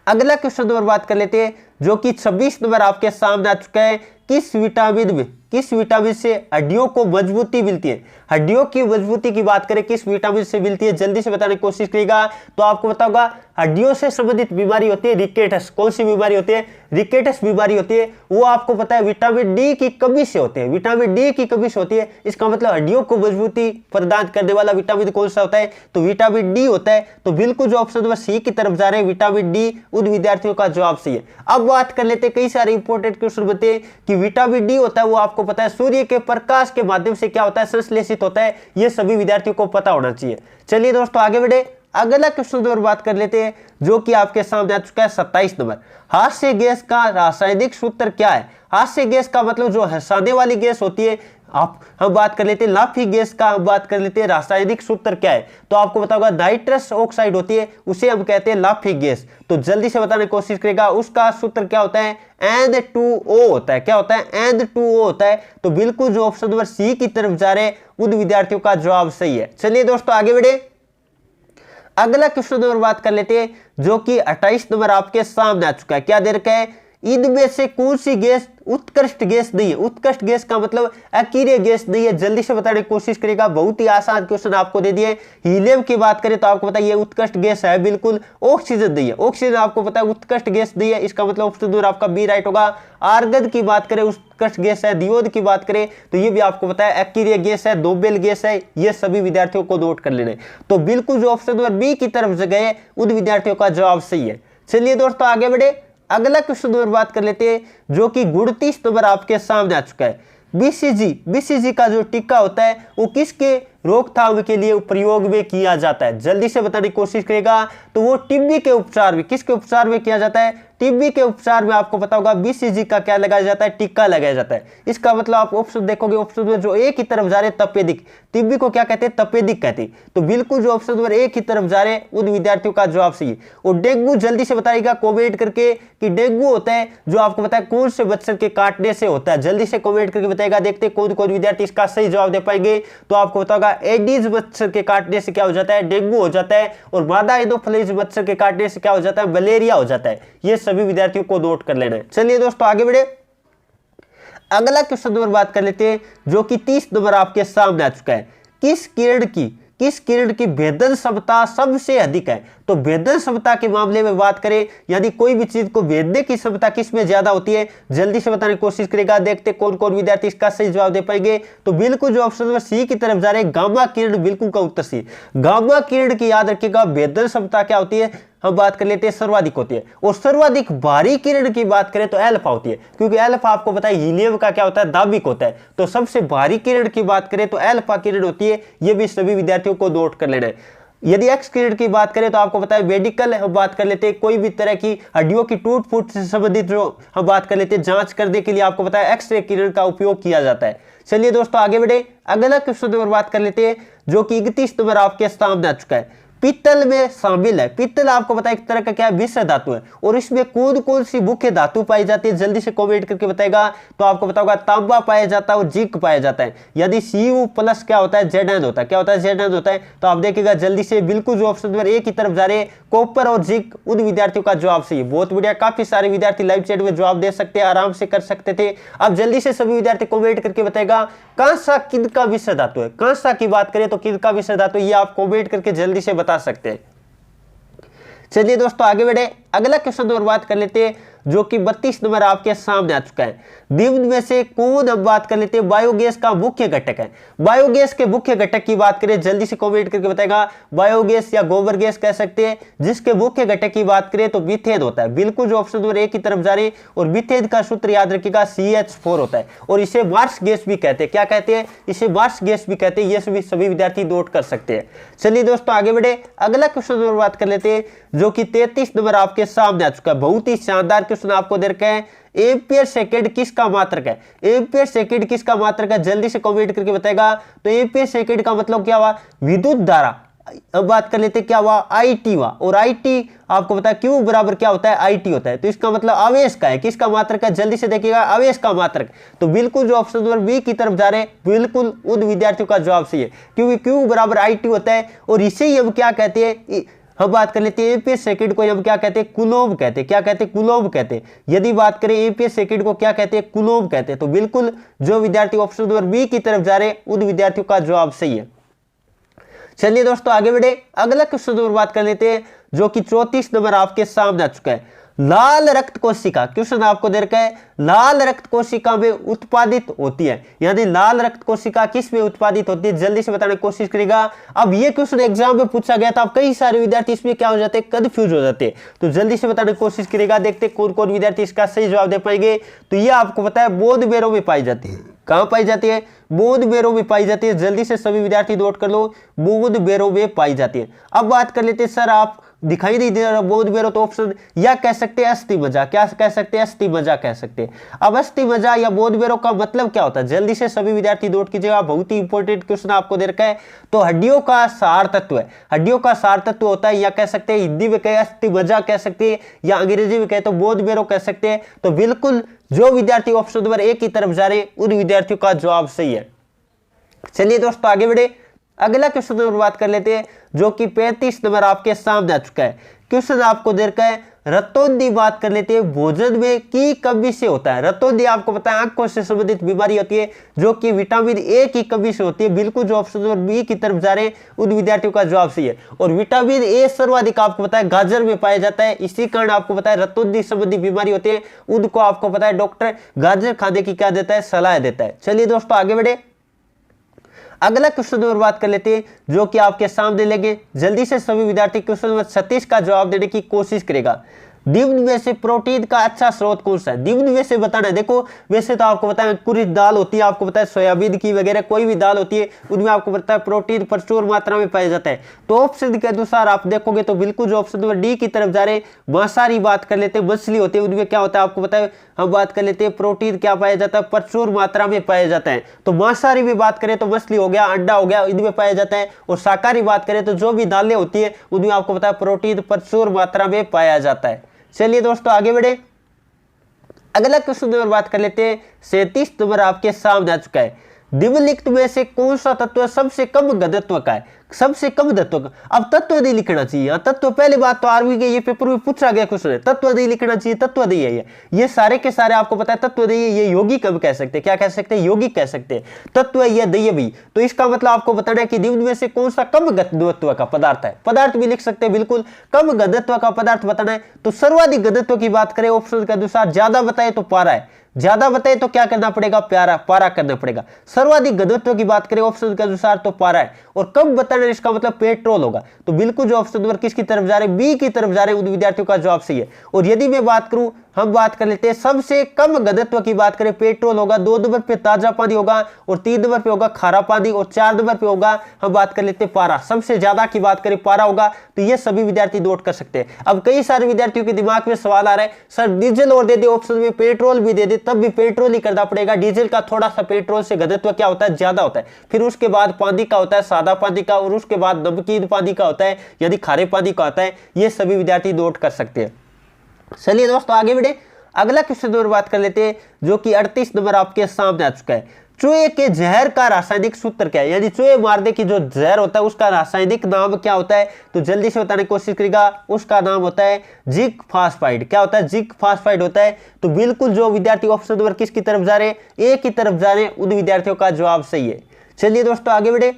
अगला क्वेश्चन नंबर बात कर लेते हैं जो कि 26 नंबर आपके सामने आ चुका है। किस विटामिन से हड्डियों को मजबूती मिलती है? हड्डियों की मजबूती की बात करें किस विटामिन से मिलती है, जल्दी से बताने की कोशिश करेगा। तो आपको बताऊंगा हड्डियों से संबंधित बीमारी होती है रिकेटस। कौन सी बीमारी होती है? रिकेटस बीमारी होती है। वो आपको पता है विटामिन डी की कमी से होती है। विटामिन डी की कमी से होती है, इसका मतलब हड्डियों को मजबूती प्रदान करने वाला विटामिन कौन सा होता है? तो विटामिन डी होता है। तो बिल्कुल जो ऑप्शन नंबर सी की तरफ जा रहे हैं विटामिन डी, उन विद्यार्थियों का जवाब सही है। अब बात कर लेते हैं, कई सारे इंपॉर्टेंट क्वेश्चन बनते हैं कि विटामिन डी होता है वो आपको पता है सूर्य के प्रकाश के माध्यम से क्या होता है? संश्लेषित होता है। ये सभी विद्यार्थियों को पता होना चाहिए। चलिए दोस्तों आगे बढ़े, अगला क्वेश्चन नंबर बात कर लेते हैं जो कि आपके सामने आ चुका है 27 नंबर। हास्य गैस का रासायनिक सूत्र क्या है? हास्य गैस का मतलब जो हंसाने वाली गैस होती है, हम बात कर लेते हैं लाफी गैस का, हम बात कर लेते हैं रासायनिक सूत्र क्या है? तो आपको बताऊंगा नाइट्रस ऑक्साइड होती है, उसे हम कहते हैं लाफी गैस। तो जल्दी से बताने की कोशिश करेगा उसका सूत्र क्या होता है? N2O होता है। क्या होता है? N2O होता है। तो बिल्कुल जो ऑप्शन नंबर सी की तरफ जा रहे हैं उन विद्यार्थियों का जवाब सही है। चलिए दोस्तों आगे बढ़े, अगला क्वेश्चन नंबर बात कर लेते हैं जो कि 28 नंबर आपके सामने आ चुका है। क्या दे रखा है? इनमें से कौन सी गैस उत्कृष्ट गैस नहीं है? उत्कृष्ट गैस का मतलब अकीर्य गैस नहीं है। जल्दी से बताने की कोशिश करेगा, बहुत ही आसान क्वेश्चन आपको दे दिए। हीलियम की बात करें तो आपको पता है ये उत्कृष्ट गैस है, बिल्कुल। ऑक्सीजन नहीं है, ऑक्सीजन आपको पता है उत्कृष्ट गैस नहीं है, इसका मतलब ऑप्शन नंबर आपका बी राइट होगा। आर्गन की बात करें उत्कृष्ट गैस है। दियोद की बात करें तो ये भी आपको पता है अकीर्य गैस है, नोबेल गैस है। ये सभी विद्यार्थियों को नोट कर लेना है। तो बिल्कुल जो ऑप्शन नंबर बी की तरफ गए उन विद्यार्थियों का जवाब सही है। चलिए दोस्तों आगे बढ़े, अगला क्वेश्चन नंबर बात कर लेते हैं जो कि 29 नंबर आपके सामने आ चुका है। बीसीजी का जो टीका होता है वो किसके रोकथाम के लिए प्रयोग में किया जाता है? जल्दी से बताने की कोशिश करेगा। तो वो टीबी के उपचार में, किसके उपचार में किया जाता है? टीबी के उपचार में आपको पता होगा बीसीजी का क्या लगाया जाता है? टीका लगाया जाता है। इसका मतलब आप ऑप्शन देखोगे, ऑप्शन में जो ए की तरफ जा रहे हैं तपेदिक, टीबी को क्या कहते हैं? तपेदिक कहते हैं। तो बिल्कुल जो ऑप्शन नंबर ए की तरफ जा रहे हैं उन विद्यार्थियों का जवाब सही है। और डेंगू जल्दी से बताइएगा कॉमेंट करके कि डेंगू होता है जो आपको पता है कौन से मच्छर के काटने से होता है? जल्दी से कॉमेंट करके बताएगा, देखते हैं कौन कौन विद्यार्थी इसका सही जवाब दे पाएंगे। तो आपको पता होगा एडीज मच्छर के काटने से क्या हो जाता है? डेंगू हो जाता है। और मादा एनोफिलीज मच्छर के काटने से क्या हो जाता है? मलेरिया हो जाता है। ये सभी विद्यार्थियों को नोट कर लेना है। चलिए दोस्तों आगे बढ़े, अगला क्वेश्चन नंबर बात कर लेते हैं जो कि 30 नंबर आपके सामने आ चुका है। किस किरण की भेदन क्षमता सबसे अधिक है? तो भेदन क्षमता के मामले में बात करें, यानी कोई भी चीज को भेदने की क्षमता किसमें ज्यादा होती है? जल्दी से बताने की कोशिश करेगा, देखते कौन कौन विद्यार्थी इसका सही जवाब दे पाएंगे। तो बिल्कुल जो ऑप्शन नंबर सी की तरफ जा रहे हैं गामा किरण, बिल्कुल का उत्तर सी। गामा किरण की याद रखिएगा भेदन क्षमता क्या होती है? हम बात कर लेते हैं सर्वाधिक होती है। और सर्वाधिक भारी किरण की बात करें तो अल्फा होती है, क्योंकि अल्फा आपको पता है हीलियम का क्या होता है? दाबिक होता है। तो सबसे भारी किरण की बात करें तो अल्फा किरण होती है। ये भी सभी विद्यार्थियों को नोट कर लेना है। यदि एक्स किरण की बात करें तो आपको पता है मेडिकल, हम बात कर लेते हैं कोई भी तरह की हड्डियों की टूट फूट से संबंधित जो हम बात कर लेते हैं जांच करने के लिए आपको पता है एक्सरे किरण का उपयोग किया जाता है। चलिए दोस्तों आगे बढ़े, अगला क्वेश्चन नंबर बात कर लेते हैं जो कि 31 नंबर आपके सामने आ चुका है। पीतल में शामिल है। पीतल आपको पता है एक तरह का क्या है? मिश्र धातु है। और इसमें कौन कौन सी मुख्य धातु पाई जाती है? जल्दी से कमेंट करके बताएगा। तो आपको पता होगा तांबा पाया जाता है और जिंक पाया जाता है। यदि Cu+ क्या होता है? Zn होता है। क्या होता है? Zn होता है। तो आप देखिएगा जल्दी से, बिल्कुल जो ऑप्शन नंबर ए की तरफ जा रहे हैं कॉपर और जिंक, उन विद्यार्थियों का जवाब सही है। बहुत बढ़िया, काफी सारे विद्यार्थी लाइव चैट में जवाब दे सकते हैं, आराम से कर सकते थे। अब जल्दी से सभी विद्यार्थी कमेंट करके बताएगा कांसा किनका मिश्र धातु है? कांसा की बात करें तो किनका मिश्र धातु, ये आप कमेंट करके जल्दी से बता सकते हैं। चलिए दोस्तों आगे बढ़े, अगला क्वेश्चन नंबर बात कर लेते हैं जो कि 32 नंबर आपके सामने आ चुका है। निम्न में से कौन, हम बात कर लेते हैं, बायोगैस का मुख्य घटक है। बायोगैस के मुख्य घटक की बात करें, जल्दी से कमेंट करके बताएगा। बायोगैस या गोबर गैस कह सकते हैं। जिसके मुख्य घटक की बात करें तो मीथेन होता है, बिल्कुल जो ऑप्शन नंबर ए की तरफ जा रहे हैं। और मीथेन का सूत्र याद रखिएगा CH4 होता है, और इसे मार्स गैस भी कहते हैं। क्या कहते हैं? इसे मार्स गैस भी कहते हैं। ये सभी विद्यार्थी नोट कर सकते हैं। चलिए दोस्तों आगे बढ़े, अगला क्वेश्चन नंबर बात कर लेते हैं, जो कि 33 नंबर आपके सामने आ चुका है। बहुत ही शानदार क्वेश्चन आपको दे रखा है। एम्पियर सेकंड किसका मात्रक है? एम्पियर सेकंड किसका मात्रक है? जल्दी से कमेंट करके बताएगा। तो एम्पियर सेकंड का मतलब क्या हुआ? विद्युत धारा। अब बात कर लेते क्या हुआ? IT हुआ। और IT आपको पता है Q बराबर क्या होता है? IT होता है। तो इसका मतलब आवेश का है। किसका मात्रक है? जल्दी से देखिएगा, आवेश का मात्रक। तो बिल्कुल जो ऑप्शन नंबर बी की तरफ जा रहे हैं, बिल्कुल उन विद्यार्थियों का जवाब सही है, क्योंकि Q बराबर IT होता है। और इसे ही हम क्या कहते हैं, हम बात कर लेते हैं एम्पियर सेकंड को हम क्या कहते हैं? कूलॉम्ब कहते हैं। क्या कहते हैं? कूलॉम्ब कहते हैं। यदि बात करें एम्पियर सेकंड को क्या कहते हैं? कूलॉम्ब कहते हैं। तो बिल्कुल जो विद्यार्थी ऑप्शन नंबर बी की तरफ जा रहे हैं, उन विद्यार्थियों का जवाब सही है। चलिए दोस्तों आगे बढ़े, अगला क्वेश्चन नंबर बात कर लेते हैं, जो कि 34 नंबर आपके सामने आ चुका है। लाल रक्त कोशिका, क्वेश्चन आपको दे रखा है, लाल रक्त कोशिका में उत्पादित होती है, यानी लाल रक्त कोशिका किस में उत्पादित होती है? जल्दी से बताने की कोशिश करेगा। अब ये क्वेश्चन एग्जाम में पूछा गया था। अब कई सारे विद्यार्थी इसमें क्या हो जाते हैं? कंफ्यूज हो जाते हैं। तो जल्दी से बताने की कोशिश करेगा, देखते कौन कौन विद्यार्थी इसका सही जवाब दे पाएंगे। तो ये आपको पता है बोन मेरो में पाई जाती है। कहां पाई जाती है? बोन मेरो में पाई जाती है। जल्दी से सभी विद्यार्थी नोट कर लो, बोन मेरो में पाई जाती है। अब बात कर लेते हैं, सर आप दिखाई नहीं दे रहा बोन मेरो, तो ऑप्शन या कह सकते हैं अस्थि मज्जा। क्या कह सकते हैं? अस्थि मज्जा कह सकते हैं। अब अस्थि मज्जा या बोन मेरो का मतलब क्या होता है? जल्दी से सभी विद्यार्थी नोट कीजिएगा, बहुत ही इंपॉर्टेंट क्वेश्चन आपको दे रखा है। तो हड्डियों का सार तत्व है, हड्डियों का सार तत्व होता है, या कह सकते हैं हिंदी में कहे अस्थि मज्जा कह सकते हैं, या अंग्रेजी में कहे तो बोन मेरो कह सकते हैं। तो बिल्कुल जो विद्यार्थी ऑप्शन नंबर ए की तरफ जा रहे हैं, उन विद्यार्थियों का जवाब सही है। चलिए दोस्तों आगे बढ़े, अगला क्वेश्चन नंबर बात कर लेते हैं, जो कि 35 नंबर आपके सामने आ चुका है। क्वेश्चन आपको दे रखा है, रतौंधी बात कर लेते हैं, भोजन में की कमी से होता है। रतौंधी आपको पता है आंखों से संबंधित बीमारी होती है, जो कि विटामिन ए की कमी से होती है। बिल्कुल जो ऑप्शन नंबर बी की तरफ जा रहे हैं, उन विद्यार्थियों का जवाब सही है। और विटामिन ए सर्वाधिक आपको पता है गाजर में पाया जाता है। इसी कारण आपको पता है रतौंधी संबंधी बीमारी होती है, उनको आपको पता है डॉक्टर गाजर खाने की क्या देता है? सलाह देता है। चलिए दोस्तों आगे बढ़े, अगला क्वेश्चन नंबर बात कर लेते हैं, जो कि आपके सामने लगे। जल्दी से सभी विद्यार्थी क्वेश्चन नंबर 36 का जवाब देने की कोशिश करेगा। निम्न में से प्रोटीन का अच्छा स्रोत कौन सा है? निम्न में से बताना है। देखो वैसे तो आपको पता है कुछ दाल होती है, आपको पता है सोयाबीन की वगैरह कोई भी दाल होती है, उनमें आपको पता है प्रोटीन प्रचुर मात्रा में पाया जाता है। तो ऑप्शन के अनुसार आप देखोगे तो बिल्कुल जो ऑप्शन नंबर डी की तरफ जा रहे हैं, मांसाहारी बात कर लेते हैं, मछली होती है, उनमें क्या होता है आपको पता है। हम बात कर लेते हैं प्रोटीन क्या पाया जाता है? प्रचुर मात्रा में पाया जाता है। तो मांसाहारी में बात करें तो मछली हो गया, अंडा हो गया, इनमें पाया जाता है। और शाकाहारी बात करें तो जो भी दालें होती है, उनमें आपको पता है प्रोटीन प्रचुर मात्रा में पाया जाता है। चलिए दोस्तों आगे बढ़े, अगला क्वेश्चन नंबर बात कर लेते हैं, 37 नंबर आपके सामने आ चुका है। निम्नलिखित में से कौन सा तत्व सबसे कम घनत्व का है? सबसे कम तत्व का। अब तत्व नहीं लिखना चाहिए, तत्व पहली बात तो आर्मी के ये पेपर में पूछा गया क्वेश्चन है, तत्व नहीं लिखना चाहिए, तत्व नहीं है ये सारे के सारे आपको पता है तत्व नहीं है। ये यौगिक हम कह सकते हैं, क्या कह सकते हैं? यौगिक कह सकते हैं। तत्व ये नहीं है भी, तो इसका मतलब आपको बताना है कि निम्न में से कौन सा कम घनत्व का पदार्थ है। पदार्थ भी लिख सकते हैं, बिल्कुल कम घनत्व का पदार्थ बताना है। तो सर्वाधिक घनत्व की बात करें ऑप्शन के अनुसार, ज्यादा बताए तो पारा है, ज्यादा बताए तो क्या करना पड़ेगा? पारा करना पड़ेगा। सर्वाधिक घनत्व की बात करें ऑप्शन के अनुसार तो पारा है, और कम बताना इसका मतलब पेट्रोल होगा। तो बिल्कुल जो ऑप्शन नंबर किसकी तरफ जा रहे हैं? बी की तरफ जा रहे हैं, उन विद्यार्थियों का जवाब सही है। और यदि मैं बात करूं, हम बात कर लेते हैं सबसे कम घनत्व की बात करें, पेट्रोल होगा, 2 नंबर पे ताजा पानी होगा, और 3 नंबर पे होगा खारा पानी, और 4 नंबर पे होगा हम बात कर लेते हैं पारा। सबसे ज्यादा की बात करें पारा होगा। तो ये सभी विद्यार्थी नोट कर सकते हैं। अब कई सारे विद्यार्थियों के दिमाग में सवाल आ रहा है, सर डीजल और दे दे ऑप्शन में, पेट्रोल भी दे दे, तब भी पेट्रोल ही करना पड़ेगा। डीजल का थोड़ा सा पेट्रोल से घनत्व क्या होता है? ज्यादा होता है। फिर उसके बाद पानी का होता है, सादा पानी का, और उसके बाद नमकीन पानी का होता है, यानी खारे पानी का होता है। ये सभी विद्यार्थी नोट कर सकते हैं। चलिए दोस्तों आगे बढ़े, अगला क्वेश्चन नंबर बात कर लेते हैं, जो कि 38 नंबर आपके सामने आ चुका है। चूहे के जहर का रासायनिक सूत्र क्या है? यानी चूहे मारने की जो जहर होता है उसका रासायनिक नाम क्या होता है? तो जल्दी से बताने की कोशिश करेगा। उसका नाम होता है जिंक फास्फाइड। क्या होता है? जिंक फास्फाइड होता है। तो बिल्कुल जो विद्यार्थी ऑप्शन नंबर किसकी तरफ जा रहे हैं? ए की तरफ जा रहे हैं, उन विद्यार्थियों का जवाब सही है। चलिए दोस्तों आगे बढ़े,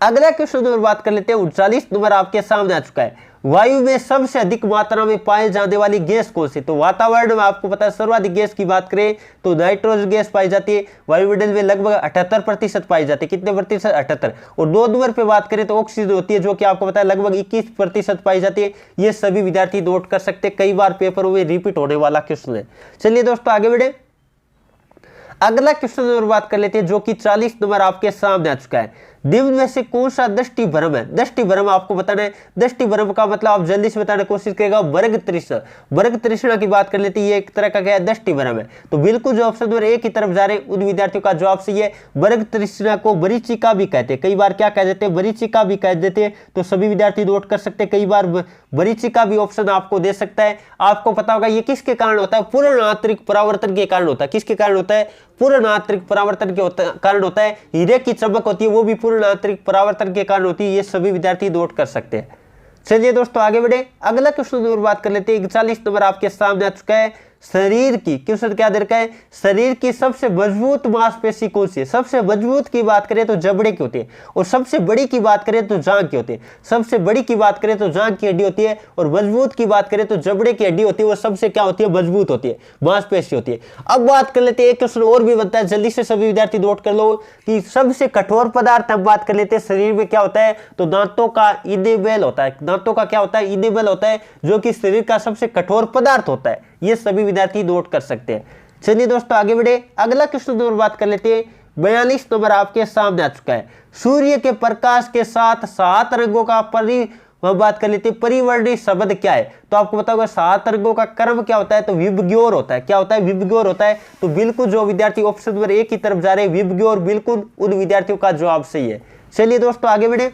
अगला क्वेश्चन नंबर बात कर लेते हैं, 39 नंबर आपके सामने आ चुका है। वायु में सबसे अधिक मात्रा में पाए जाने वाली गैस कौन सी? तो वातावरण में आपको पता है सर्वाधिक गैस की बात करें तो नाइट्रोजन गैस पाई जाती है, वायुमंडल में लगभग 78% पाई जाती है। कितने प्रतिशत? 78। और 2 नंबर पे बात करें तो ऑक्सीजन होती है जो कि आपको पता है लगभग 21% पाई जाती है। ये सभी विद्यार्थी नोट कर सकते हैं, कई बार पेपरों में रिपीट होने वाला क्वेश्चन है। चलिए दोस्तों आगे बढ़े, अगला क्वेश्चन नंबर बात कर लेते हैं जो कि 40 नंबर आपके सामने आ चुका है। निम्न में से कौन सा दृष्टि भ्रम है? दृष्टि भ्रम आपको बताना है। दृष्टि भ्रम का मतलब आप जल्दी से बताने की कोशिश करेगा, वर्ग तृष्णा। वर्ग तृष्णा की बात कर लेते हैं, ये एक तरह का क्या है? दृष्टि भ्रम है। तो बिल्कुल जो ऑप्शन नंबर ए की तरफ जा रहे हैं उन विद्यार्थियों का जवाब सही है। वर्ग तृष्णा को मरीचिका भी कहते हैं, कई बार क्या कह देते हैं? मरीचिका भी कह देते हैं। तो सभी विद्यार्थी नोट कर सकते हैं, कई बार मरीचिका भी ऑप्शन आपको दे सकता है। आपको पता होगा ये किसके कारण होता है? पूर्ण आंतरिक परावर्तन के कारण होता है। किसके कारण होता है? पूर्ण आंतरिक परावर्तन के कारण होता है। हीरे की चमक होती है वो भी पूर्ण आंतरिक परावर्तन के कारण होती है। ये सभी विद्यार्थी नोट कर सकते हैं। चलिए दोस्तों आगे बढ़े, अगला क्वेश्चन नंबर बात कर लेते हैं। 41 नंबर आपके सामने आ चुका है। शरीर की क्वेश्चन क्या दे रखा है? शरीर की सबसे मजबूत मांसपेशी कौन सी है? सबसे मजबूत की बात करें तो जबड़े की होती है, और सबसे बड़ी की बात करें तो जांघ की होती है। सबसे बड़ी की बात करें तो जांघ की हड्डी होती है, और मजबूत की बात करें तो जबड़े की हड्डी होती है। वो सबसे क्या होती है? मजबूत होती है, मांसपेशी होती है। अब बात कर लेते हैं, एक क्वेश्चन और भी बनता है, जल्दी से सभी विद्यार्थी नोट कर लो कि सबसे कठोर पदार्थ हम बात कर लेते हैं शरीर में क्या होता है? तो दांतों का इनेमल होता है। दांतों का क्या होता है? इनेमल होता है, जो कि शरीर का सबसे कठोर पदार्थ होता है। ये सभी विद्यार्थी नोट कर सकते हैं। चलिए दोस्तों आगे बढ़े, अगला क्वेश्चन नंबर बात कर लेते हैं। 42 नंबर आपके सामने आ चुका है। सूर्य के प्रकाश के साथ 7 रंगों का बात कर लेते हैं, परिवर्णी शब्द क्या है? तो आपको पता होगा 7 रंगों का क्रम क्या होता है? तो विबग्योर होता है। क्या होता है? विबग्योर होता है। तो बिल्कुल जो विद्यार्थी ऑप्शन नंबर ए की तरफ जा रहे हैं विबग्योर, बिल्कुल उन विद्यार्थियों का जवाब सही है। चलिए दोस्तों आगे बढ़े,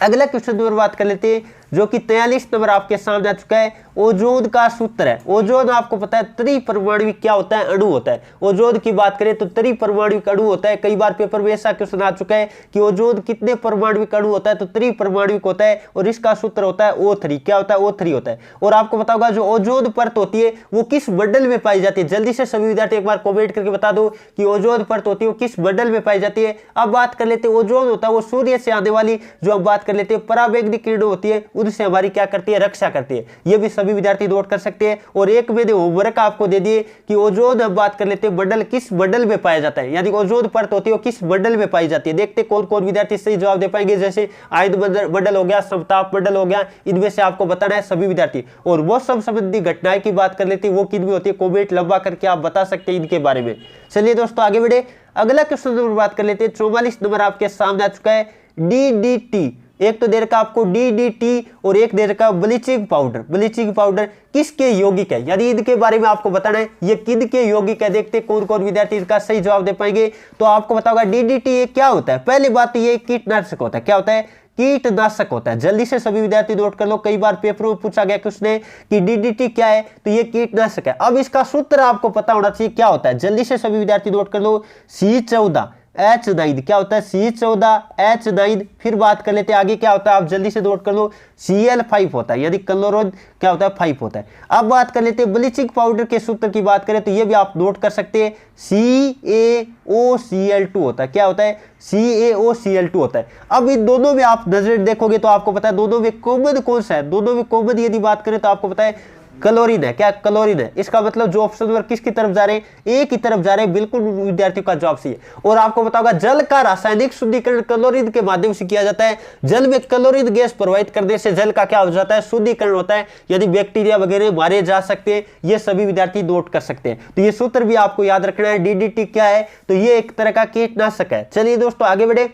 अगला क्वेश्चन नंबर बात कर लेते हैं जो कि 43 नंबर आपके सामने आ चुका है। ओजोन का सूत्र है। ओजोन आपको पता है त्रिपरमाणविक क्या होता है? अणु होता है। ओजोन की बात करें तो त्रिपरमाणविक अणु होता है। कई बार पेपर में ऐसा क्वेश्चन आ चुका है कि ओजोन कितने परमाणविक अणु होता है? तो त्रिपरमाणविक होता है, और इसका सूत्र होता है O3। क्या होता है? O3 होता है। और आपको पता होगा जो ओजोन परत होती है वो किस मंडल में पाई जाती है? जल्दी से सभी विद्यार्थी एक बार कॉमेंट करके बता दो कि ओजोन परत होती है वो किस मंडल में पाई जाती है। अब बात कर लेते हैं, ओजोन होता है वो सूर्य से आने वाली जो हम बात कर लेते हैं पराबैंगनी किरणें होती है, उनसे हमारी क्या करती है? रक्षा करती है। ये भी सभी विद्यार्थी नोट कर सकते हैं। और एक मैंने होमवर्क आपको दे दिए कि ओजोन हम बात कर लेते हैं मंडल किस मंडल में पाया जाता है, यानी ओजोन परत होती है वो किस मंडल में पाई जाती है। देखते कौन कौन विद्यार्थी सही जवाब दे पाएंगे। जैसे आयन मंडल हो गया, समताप मंडल हो गया, इनमें से आपको बताना है सभी विद्यार्थी। और मौसम संबंधी घटनाएं की बात कर लेते हैं वो किन में होती है? कॉमेंट लंबा करके आप बता सकते हैं इनके बारे में। चलिए दोस्तों आगे बढ़े, अगला क्वेश्चन नंबर बात कर लेते हैं। 44 नंबर आपके सामने आ चुका है। DDT, एक तो दे रखा आपको DDT और एक दे रखा ब्लीचिंग पाउडर। ब्लीचिंग पाउडर किसके यौगिक है, यानी इनके बारे में आपको बताना है ये किनके यौगिक है। देखते कौन कौन विद्यार्थी इसका सही जवाब दे पाएंगे। तो आपको पता होगा DDT ये क्या होता है? पहली बात तो ये कीटनाशक होता है। क्या होता है? कीटनाशक होता है। जल्दी से सभी विद्यार्थी नोट कर लो, कई बार पेपरों में पूछा गया क्वेश्चन कि DDT क्या है? तो ये कीटनाशक है। अब इसका सूत्र आपको पता होना चाहिए क्या होता है। जल्दी से सभी विद्यार्थी नोट कर लो, C14H9। क्या होता है? C14H9। फिर बात कर लेते हैं आगे क्या होता है, आप जल्दी से नोट कर लो, Cl5 होता है, यानी क्लोरोन क्या होता है? 5 होता है। अब बात कर लेते हैं ब्लीचिंग पाउडर के सूत्र की बात करें तो ये भी आप नोट कर सकते हैं, CaOCl2 होता है। क्या होता है? CaOCl2 होता है। अब इन दोनों में आप नजर देखोगे तो आपको पता है दोनों में कॉमन कौन सा है? दोनों में कॉमन यदि बात करें तो आपको पता है क्लोरीन है। क्या क्लोरीन है? इसका मतलब जो ऑप्शन नंबर किसकी तरफ जा रहे हैं? ए की तरफ जा रहे हैं। बिल्कुल विद्यार्थियों का जवाब सही है। और आपको पता होगा जल का रासायनिक शुद्धिकरण क्लोरीन के माध्यम से किया जाता है। जल में क्लोरीन गैस प्रवाहित करने से जल का क्या हो जाता है? शुद्धिकरण होता है, यदि बैक्टीरिया वगैरह मारे जा सकते हैं। ये सभी विद्यार्थी नोट कर सकते हैं। तो ये सूत्र भी आपको याद रखना है। DDT क्या है? तो ये एक तरह का कीटनाशक है। चलिए दोस्तों आगे बढ़े,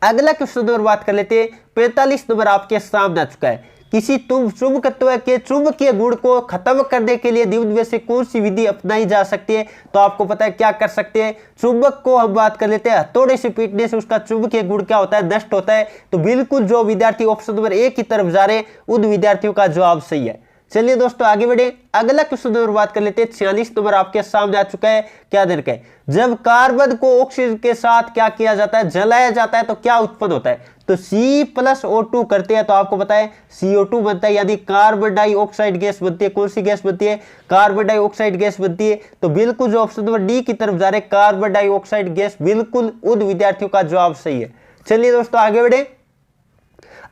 अगला क्वेश्चन नंबर बात कर लेते हैं। 45 नंबर आपके सामने आ चुका है। किसी चुंबकत्व के चुंबकीय गुण को खत्म करने के लिए निम्न में से कौन सी विधि अपनाई जा सकती है? तो आपको पता है क्या कर सकते हैं। चुंबक को हम बात कर लेते हैं, हथौड़े से पीटने से उसका चुंबकीय गुण क्या होता है? नष्ट होता है। तो बिल्कुल जो विद्यार्थी ऑप्शन नंबर ए की तरफ जा रहे हैं उन विद्यार्थियों का जवाब सही है। चलिए दोस्तों आगे बढ़े, अगला क्वेश्चन नंबर बात कर लेते हैं। 46 नंबर आपके सामने आ चुका है। क्या दे रखा है? जब कार्बन को ऑक्सीजन के साथ क्या किया जाता है? जलाया जाता है तो क्या उत्पन्न होता है? तो C+O2 करते हैं तो आपको पता है CO2 बनता है, यानी कार्बन डाइऑक्साइड गैस बनती है। कौन सी गैस बनती है? कार्बन डाइऑक्साइड गैस बनती है। तो बिल्कुल जो ऑप्शन नंबर डी की तरफ जा रहे हैं कार्बन डाइऑक्साइड गैस, बिल्कुल उन विद्यार्थियों का जवाब सही है। चलिए दोस्तों आगे बढ़े,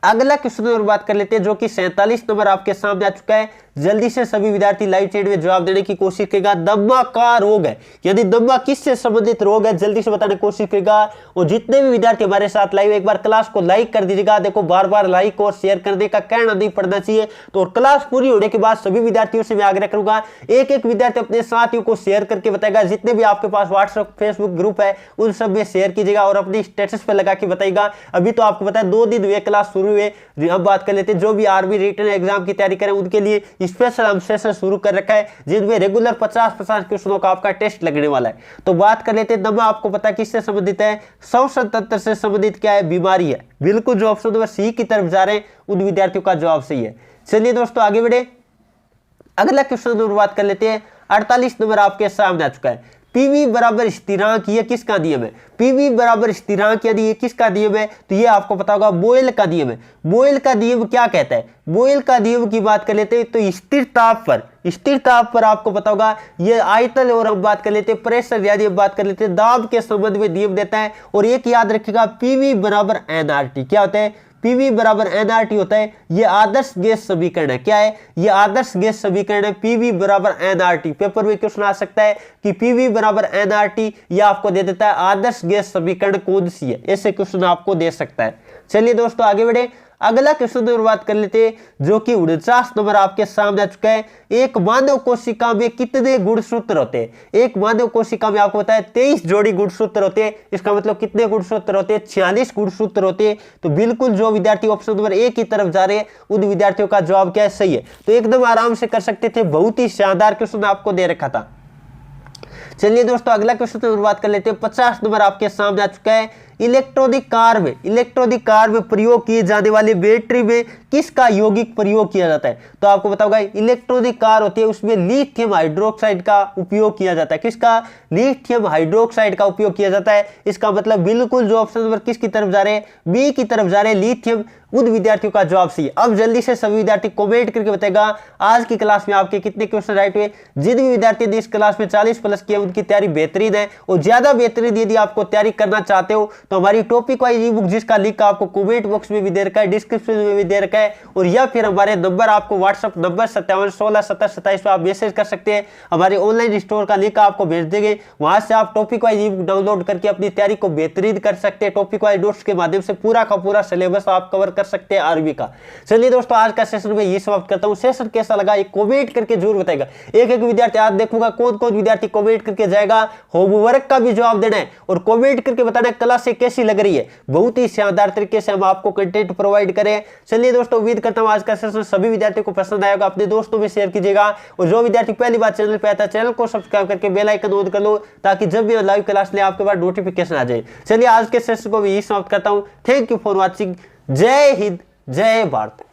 अगला क्वेश्चन और बात कर लेते हैं जो कि 47 नंबर आपके सामने आ चुका है। जल्दी से सभी विद्यार्थी लाइव चैट में जवाब देने की कोशिश करेगा। दमा का रोग है, यदि दमा किससे संबंधित रोग है जल्दी से बताने की कोशिश करेगा। और जितने भी विद्यार्थी हमारे साथ लाइव, एक बार क्लास को लाइक कर दीजिएगा। देखो बार बार लाइक और शेयर करने का कहना नहीं पड़ना चाहिए। तो क्लास पूरी होने के बाद सभी विद्यार्थियों से मैं आग्रह करूंगा एक एक विद्यार्थी अपने साथियों को शेयर करके बताएगा। जितने भी आपके पास व्हाट्सएप फेसबुक ग्रुप है उन सब में शेयर कीजिएगा और अपनी स्टेटस पे लगा के बताइएगा। अभी तो आपको पता है 2 दिन हुए क्लास शुरू हुए। अब बात कर लेते हैं जो भी आर्मी रिटन एग्जाम की तैयारी करें उनके लिए स्पेशल हम सेशन शुरू कर रखा है जिनमें रेगुलर 50-50 क्वेश्चनों का आपका टेस्ट लगने वाला है। तो बात कर लेते हैं दमा, आपको पता है किससे संबंधित है, श्वसन तंत्र से संबंधित क्या है, बीमारी है। बिल्कुल जो ऑप्शन नंबर सी की तरफ जा रहे हैं उन विद्यार्थियों का जवाब सही है। चलिए दोस्तों आगे बढ़े, अगला क्वेश्चन और बात कर लेते हैं। 48 नंबर आपके सामने आ चुका है। पीवी बराबर स्थिरांक, ये किसका नियम है? पीवी बराबर स्थिरांक यदि ये किसका नियम है तो ये आपको पता होगा बोयल का नियम है। बोयल का नियम क्या कहता है? बोयल का नियम की बात कर लेते हैं तो स्थिर ताप पर आपको पता होगा ये आयतन, और हम बात कर लेते हैं प्रेशर, यानी हम बात कर लेते हैं दाब के संबंध में नियम देता है। और एक याद रखिएगा पीवी बराबर एनआरटी, क्या होता है? पीवी बराबर एनआरटी होता है। ये आदर्श गैस समीकरण है। क्या है? ये आदर्श गैस समीकरण है। पीवी बराबर एनआरटी, पेपर में क्वेश्चन आ सकता है कि पीवी बराबर एनआरटी, ये आपको दे देता है आदर्श गैस समीकरण कौन सी है, ऐसे क्वेश्चन आपको दे सकता है। चलिए दोस्तों आगे बढ़े, अगला क्वेश्चन पर बात कर लेते हैं जो कि 49 नंबर आपके सामने आ चुका है। एक मानव कोशिका में कितने गुणसूत्र होते हैं? एक मानव कोशिका में आपको पता है 23 जोड़ी गुणसूत्र होते हैं। इसका मतलब कितने गुणसूत्र होते हैं? 46 गुणसूत्र होते हैं। तो बिल्कुल जो विद्यार्थी ऑप्शन नंबर ए की तरफ जा रहे हैं उन विद्यार्थियों का जवाब क्या है? सही है। तो एकदम आराम से कर सकते थे, बहुत ही शानदार क्वेश्चन आपको दे रखा था। चलिए दोस्तों अगला क्वेश्चन पर बात कर लेते हैं। 50 नंबर आपके सामने आ चुका है। इलेक्ट्रॉनिक कार में प्रयोग किए जाने वाले बैटरी में किसका यौगिक प्रयोग किया जाता है? तो आपको पता होगा इलेक्ट्रॉनिक कार होती है उसमें लिथियम हाइड्रोक्साइड का उपयोग किया जाता है। किसका? लिथियम हाइड्रोक्साइड का उपयोग किया जाता है। इसका मतलब बिल्कुल जो ऑप्शन नंबर किसकी तरफ जा रहे हैं? बी की तरफ जा रहे हैं, लिथियम। उन विद्यार्थियों का जवाब सही है। अब जल्दी से सभी विद्यार्थी कमेंट करके बताएगा आज की क्लास में आपके कितने क्वेश्चन राइट हुए। जिन भी विद्यार्थी ने इस क्लास में 40+ किया उनकी तैयारी बेहतरीन है। और ज्यादा बेहतरीन यदि आपको तैयारी करना चाहते हो तो हमारी टॉपिक वाइज ई बुक जिसका लिंक आपको कमेंट बॉक्स में भी दे रखा है, डिस्क्रिप्शन में भी दे रखा है, और या फिर हमारे नंबर आपको व्हाट्सएप नंबर 57167027 पर आप मैसेज कर सकते हैं। हमारे ऑनलाइन स्टोर का लिंक आपको भेज देंगे, वहां से आप टॉपिक वाइज ई बुक डाउनलोड करके अपनी तैयारी को बेहतरीन कर सकते हैं। टॉपिक वाइज नोट्स के माध्यम से पूरा का पूरा सिलेबस आप कवर कर सकते हैं आर्मी का। चलिए दोस्तों आज का सेशन में ये समाप्त करता हूं। सेशन कैसा लगा ये कमेंट करके जरूर बताएगा। एक एक विद्यार्थी आज देखूंगा कौन कौन विद्यार्थी कमेंट करके जाएगा। होमवर्क का भी जवाब देना है और कमेंट करके बताना क्लास से कैसी लग रही है। बहुत ही शानदार तरीके से हम आपको कंटेंट प्रोवाइड करें। चलिए दोस्तों उम्मीद करता हूं आज का सेशन सभी विद्यार्थियों को पसंद आएगा। अपने दोस्तों में शेयर कीजिएगा और जो विद्यार्थी पहली बार चैनल पे आता है चैनल को सब्सक्राइब करके बेल आइकन ऑन कर लो ताकि जब भी लाइव क्लास ले आपके पास नोटिफिकेशन आ जाए। चलिए आज के सेशन को भी यही समाप्त करता हूं। Thank you for watching. जय हिंद, जय भारत।